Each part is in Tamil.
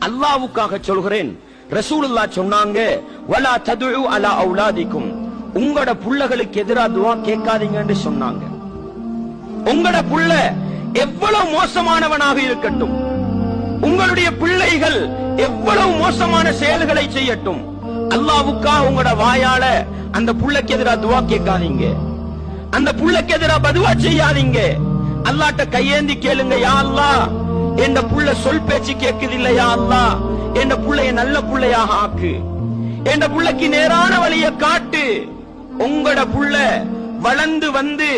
அல்லாஹ்வுக்காக சொல்கிறேன். ரசூலுல்லாஹ் சொன்னாங்க, வலா ததுஉ அலா அவுலாதிக்கும், உங்களோட புள்ளகளுக்கு எதிரா துஆ கேட்காதீங்கன்னு சொன்னாங்க. உங்களோட புள்ள எவ்வளவு மோசமானவனாக இருக்கட்டும், உங்களுடைய பிள்ளைகள் எவ்வளவு மோசமான செயல்களை செய்யட்டும், அல்லாஹ்வுக்காக உங்களோட வாயால அந்த புள்ளைக்கு எதிரா துஆ கேட்காதீங்க, அந்த புள்ளைக்கு எதிரா பதுவா செய்யாதீங்க. அல்லாஹ்ட்ட கையேந்தி கேளுங்க, யா அல்லாஹ் என்ற புள்ள சொல் பேச்சு கேட்குது இல்லையா அல்லாஹ், என்ற புள்ளைய நல்ல புள்ளையாக ஆக்கு, என்ற புள்ளைக்கு நேரான வழியை காட்டு. உங்களோட புள்ள வளர்ந்து வந்து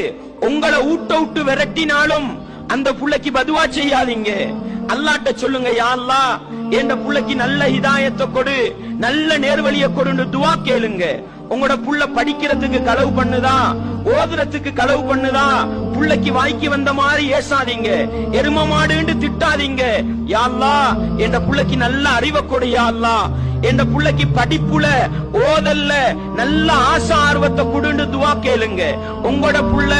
உங்களை ஊட்ட விட்டு விரட்டினாலும் அந்த புள்ளைக்கு பதுவா செய்யாதீங்க. அல்லாஹ்ட்ட சொல்லுங்க, யா அல்லாஹ் என்ற புள்ளைக்கு நல்ல ஹிதாயத்தை கொடு, நல்ல நேர்வழியை கொடுன்னு துஆ கேளுங்க. உங்களோட புள்ள படிக்கிறதுக்கு களவு பண்ணுதா, ஓதுறதுக்கு களவு பண்ணுதா, புள்ளைக்கு வாய்க்கு வந்த மாதிரி ஏசாதீங்க, எரும மாடுன்னு திட்டாதீங்க. யா அல்லாஹ் என்ற புள்ளைக்கு நல்ல அறிவை கொடு, யா அல்லாஹ் என்ற புள்ளைக்கு படிப்புல ஓதல்ல நல்ல ஆசை ஆர்வத்தை கொடுன்னு துஆ கேளுங்க. உங்களோட புள்ள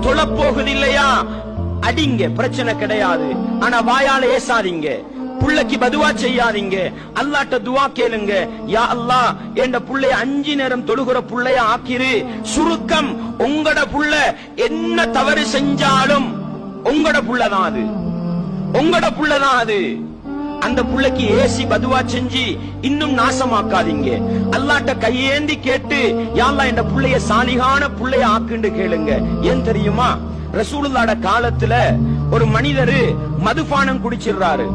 தொலை போகுது இல்லையா, அடிங்க, பிரச்சனை கிடையாது, ஆனா வாயால ஏசாதீங்க, புள்ளைக்கு பதுவா செய்யாதீங்க. அல்லாஹ்ட்ட துஆ கேளுங்க, யா அல்லாஹ் என்ற புள்ளைய 5 நேரம் தொழுகிற புள்ளைய ஆக்கிரு. சுருக்கம், உங்களோட புள்ள என்ன தவறு செஞ்சாலும் உங்களோட புள்ளதான் அது, உங்களோட புள்ளதான் அது. அந்த புள்ளைக்கு ஏசி பதுவா செஞ்சு இன்னும் நாசமாக்காதீங்க. அல்லாஹ்ட்ட கையேந்தி கேட்டு, யா அல்லாஹ் என்ற புள்ளைய சாலிகான புள்ளைய ஆக்குன்னு கேளுங்க. ஏன் தெரியுமா, ரசூலுல்லாஹ்ட காலத்துல ஒரு மனிதர் மதுபானம் குடிச்சிடுறாரு.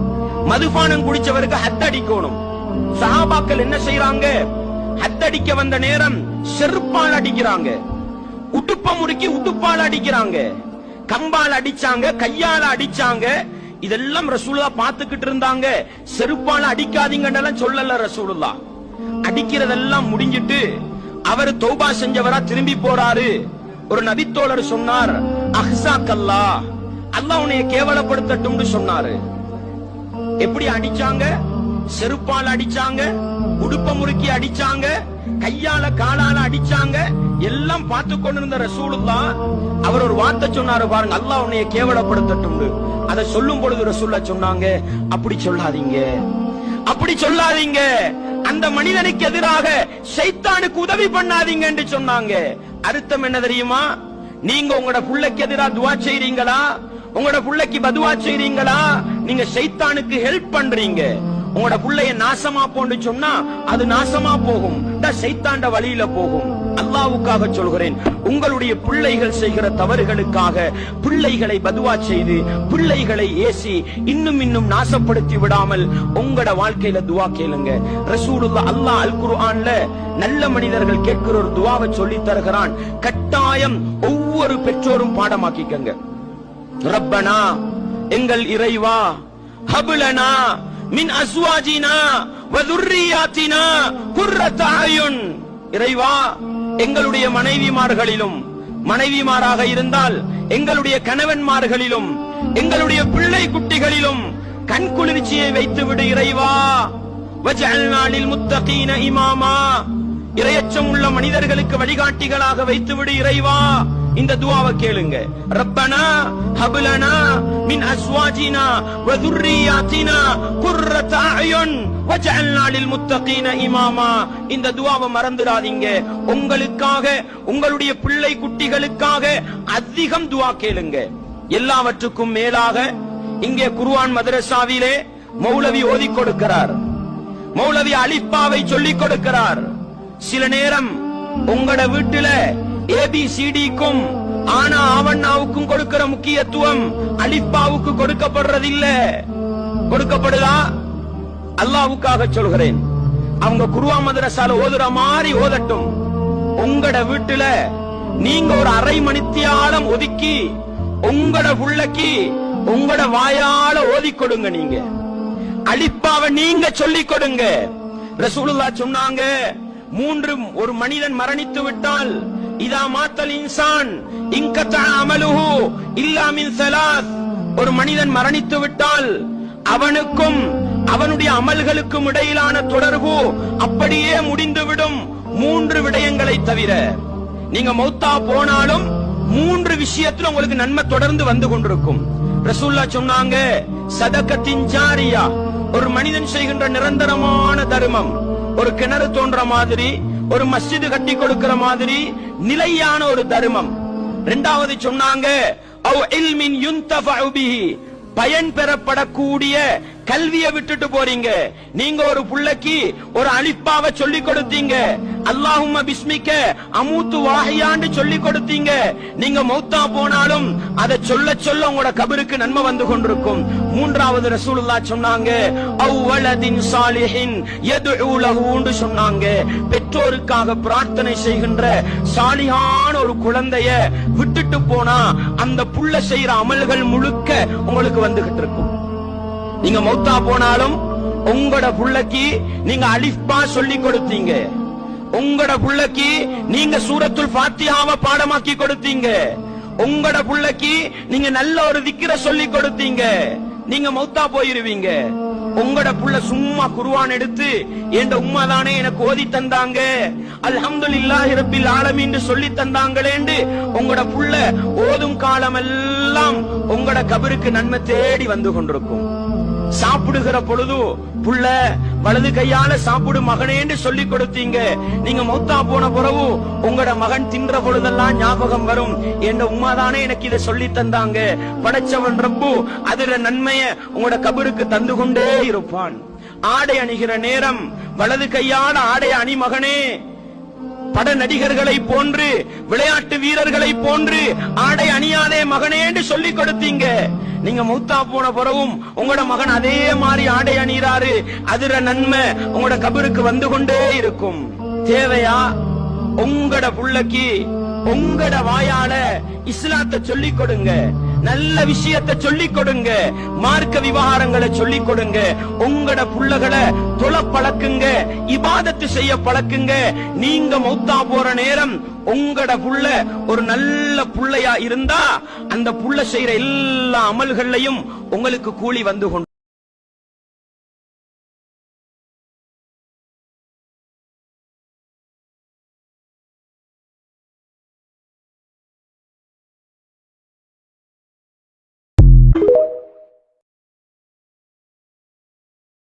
மதுபானம் குடிச்சவருக்கு ஹத்தடிக்கணும். சஹாபாக்கள் என்ன செய்யறாங்க, ஹத்தடிக்க வந்த நேரம் செருப்பால் அடிக்கிறாங்க, உடுப்ப முறுக்கி உடுப்பால் அடிக்கிறாங்க, கம்பால் அடிச்சாங்க, கையால அடிச்சாங்க. இதெல்லாம் ரசூலுல்லாஹ் பார்த்துக்கிட்டு இருந்தாங்க. செருப்பால அடிக்காதீங்கன்னு சொல்லல ரசூலுல்லாஹ். அடிக்கிறதெல்லாம் முடிஞ்சிட்டு அவர் தௌபா செஞ்சவரா திரும்பி போறாரு. ஒரு நபித்தோழர் சொன்னார், அஹ்ஸாக்கல்லா, அல்லாஹ் உன்னை கேவலப்படுத்தட்டும்னு சொன்னாரு. எப்படி அடிச்சாங்க, செருப்பால அடிச்சாங்க, உடுப்ப முறுக்கி அடிச்சாங்க, கையால காலால அடிச்சாங்க. எல்லாம் பார்த்து கொண்டிருந்த ரசூலுல்லாஹ் அவர் ஒரு வார்த்தை சொன்னாரு பாருங்க, அல்லாஹ் உன்னை கேவலப்படுத்தட்டும்னு. அதை சொல்லும் பொழுது ரசூலுல்லாஹ் சொன்னாங்க, அப்படி சொல்லாதீங்க, அப்படி சொல்லாதீங்க, அந்த மனிதனுக்கு எதிராக ஷைத்தானுக்கு உதவி பண்ணாதீங்க என்று சொன்னாங்க. அர்த்தம் என்ன தெரியுமா, நீங்க உங்களோட புள்ளைக்கு எதிராக துஆ செய்றீங்களா, உங்களோட புள்ளைக்கு பதுவா செய்றீங்களா, நீங்க ஷைத்தானுக்கு ஹெல்ப் பண்றீங்க. உங்களோட புள்ளைய நாசமா போன்னு சொன்னா அது நாசமா போகும், ஷைத்தாண்ட வழியில போகும். அல்லாஹ்வுக்காக சொல்கிறேன், உங்களுடைய பிள்ளைகள் செய்கிற தவறுகளுக்காக பிள்ளைகளை பதுவா செய்து பிள்ளைகளை ஏசி இன்னும் இன்னும் நாசப்படுத்தி விடாமல் உங்களோட வாழ்க்கையில துஆ கேளுங்க. ரசூலுல்லாஹ் அல்லாஹ் அல் குர்ஆன்ல நல்ல மனிதர்கள் கேட்கிற ஒரு துஆவை சொல்லி தருகிறான். கட்டாயம் ஒவ்வொரு பெற்றோரும் பாடமாக்கிக்கங்க. ரப்பனா, எங்கள் இறைவா, ஹப்லனா மின் அஸ்வாஜினா வ துர்ரியாத்தினா குர்ரத அயுன், இறைவா எங்களுடைய மனைவிமார்களிலும், மனைவிமாராக இருந்தால் எங்களுடைய கணவன்மார்களிலும், எங்களுடைய பிள்ளை குட்டிகளிலும் கண்குளிர்ச்சியை வைத்து விடு இறைவா. வஜஅல்னா லில் முத்தகீன இமாமா, இறையச்சம் உள்ள மனிதர்களுக்கு வழிகாட்டிகளாக வைத்து விடு இறைவா. இந்த துஆவை கேளுங்க. ரப்பனா ஹப்லனா மின் அஸ்வாஜினா வ துர்ரியாத்தினா குர்ரத அயுன் வஜஅல்னா லில் முத்தகீன இமாமா. இந்த துஆவை மறந்துடாதீங்க. உங்களுக்காக, உங்களுடைய பிள்ளை குட்டிகளுக்காக அதிகம் துஆ கேளுங்க. எல்லாவற்றுக்கும் மேலாக இங்கே குர்ஆன் மதரசாவிலே மௌலவி ஓதி கொடுக்கிறார், மௌலவி அலிஃபாவை சொல்லிக் கொடுக்கிறார். சில நேரம் உங்களோட வீட்டுல ABCDக்கும் ஆனா ஆவண்ணாவுக்கும் கொடுக்கிற முக்கியத்துவம் அலிஃபாவுக்கு கொடுக்கப்படுறதில்ல. கொடுக்கப்படுதா? அல்லாஹ்வுக்காக சொல்கிறேன், அவங்க குர்ஆன் மதரசால ஓதுற மாதிரி ஓதட்டும். உங்களோட வீட்டுல நீங்க ஒரு அரை மணித்தியாலம் ஒதுக்கி உங்களோட புள்ளைக்கு உங்களோட வாயால ஓதி கொடுங்க. நீங்க அலிஃபாவை நீங்க சொல்லிக் கொடுங்க. ரசூலுல்லாஹ் சொன்னாங்க, ஒரு மனிதன் மரணித்து விட்டால், இதா மாத்தல் இன்சான் இன்கதா அமலுஹு இல்லா மின் ஸலாஸ், ஒரு மனிதன் மரணித்து விட்டால் அவனுக்கும் அவனுடைய அமல்களுக்கும் இடையிலான தொடர்பு அப்படியே முடிந்துவிடும் 3 விடயங்களை தவிர. நீங்க மௌத்தா போனாலும் 3 விஷயத்துல உங்களுக்கு நன்மை தொடர்ந்து வந்து கொண்டிருக்கும். ரசூலுல்லாஹ் சொன்னாங்க, சதகத்தின் ஜாரியா, ஒரு மனிதன் செய்கின்ற நிரந்தரமான தர்மம், ஒரு கிணறு தோன்ற மாதிரி, ஒரு மஸ்ஜிது கட்டி கொடுக்கிற மாதிரி நிலையான ஒரு தர்மம். இரண்டாவது சொன்னாங்க, அவ் இல்மின் யுன்தஃபஉ பிஹி, பயன் பெறப்படக்கூடிய கல்வியை விட்டுட்டு போறீங்க. நீங்க ஒரு புள்ளைக்கு ஒரு அலிஃபாவை சொல்லி கொடுத்தீங்க, அல்லாஹும்ம பிஸ்மிக்க அமூத்து வாஹியான்னு சொல்லி கொடுத்தீங்க. நீங்க மௌத்தா போனாலும் அதை சொல்ல சொல்ல உங்களோட கபருக்கு நன்மை வந்து கொண்டிருக்கும். மூன்றாவது ரசூலுல்லாஹ் சொன்னாங்க, அவ்வலதின் சாலிஹின் யதுஉ லஹுன்னு சொன்னாங்க. பெற்றோருக்காக பிரார்த்தனை செய்கின்ற சாலிஹான ஒரு குழந்தைய விட்டுட்டு போனா அந்த புள்ள செய்யற அமல்கள் முழுக்க உங்களுக்கு வந்துகிட்டு இருக்கும். நீங்க மௌத்தா போனாலும் உங்களோட புள்ளைக்கு நீங்க அலிஃபா சொல்லி கொடுத்தீங்க, உங்களோட புள்ளைக்கு நீங்க சூரத்துல் ஃபாத்திஹாவை பாடமாக்கி கொடுத்தீங்க, உங்களோட புள்ளைக்கு நீங்க நல்ல ஒரு திக்ர சொல்லி கொடுத்தீங்க. நீங்க மௌத்தா போயிருவீங்க. உங்களோட புள்ள சும்மா குர்ஆன் எடுத்து என்ற உம்மா தானே எனக்கு ஓதி தந்தாங்க, அல்ஹம்துலில்லாஹி ரப்பில் ஆலமீன் சொல்லி தந்தாங்களேன்னு உங்களோட புள்ள ஓதும் காலமெல்லாம் உங்களோட கபருக்கு நன்மை தேடி வந்து கொண்டிருக்கும். சாப்பிடுகிற பொழுது புள்ள வலது கையால சாப்பிடு மகனேன்னு சொல்லி கொடுத்தீங்க. நீங்க மௌத்தா போன பிறகு உங்களோட மகன் தின்ற பொழுதெல்லாம் ஞாபகம் வரும், என்ற உம்மாதானே எனக்கு இதை சொல்லி தந்தாங்க. படைச்சவன் ரப்பு அதுல நன்மைய உங்களோட கபருக்கு தந்து கொண்டே இருப்பான். ஆடை அணிகிற நேரம் வலது கையால ஆடை அணி மகனே. பட நடிகர்களை போன்று, விளையாட்டு வீரர்களை போன்று ஆடை அணியாதே மகனேன்னு சொல்லி கொடுத்தீங்க. நீங்க மௌத்தா போன பிறகும் உங்களோட மகன் அதே மாதிரி ஆடை அணிறாரு, அதுல நன்மை உங்களோட கபருக்கு வந்து கொண்டே இருக்கும். தேவையா? உங்களோட புள்ளைக்கு உங்களோட வாயால இஸ்லாத்தை சொல்லிக் கொடுங்க, நல்ல விஷயத்தை சொல்லிக் கொடுங்க, மார்க்க விவகாரங்களை சொல்லிக் கொடுங்க. உங்களோட புள்ளகளை தொழ பழக்குங்க, இபாதத்து செய்ய பழக்குங்க. நீங்க மௌத்தா போற நேரம் உங்களோட புள்ள ஒரு நல்ல புள்ளையா இருந்தா அந்த புள்ள செய்யற எல்லா அமல்கள்லையும் உங்களுக்கு கூலி வந்து கொண்டு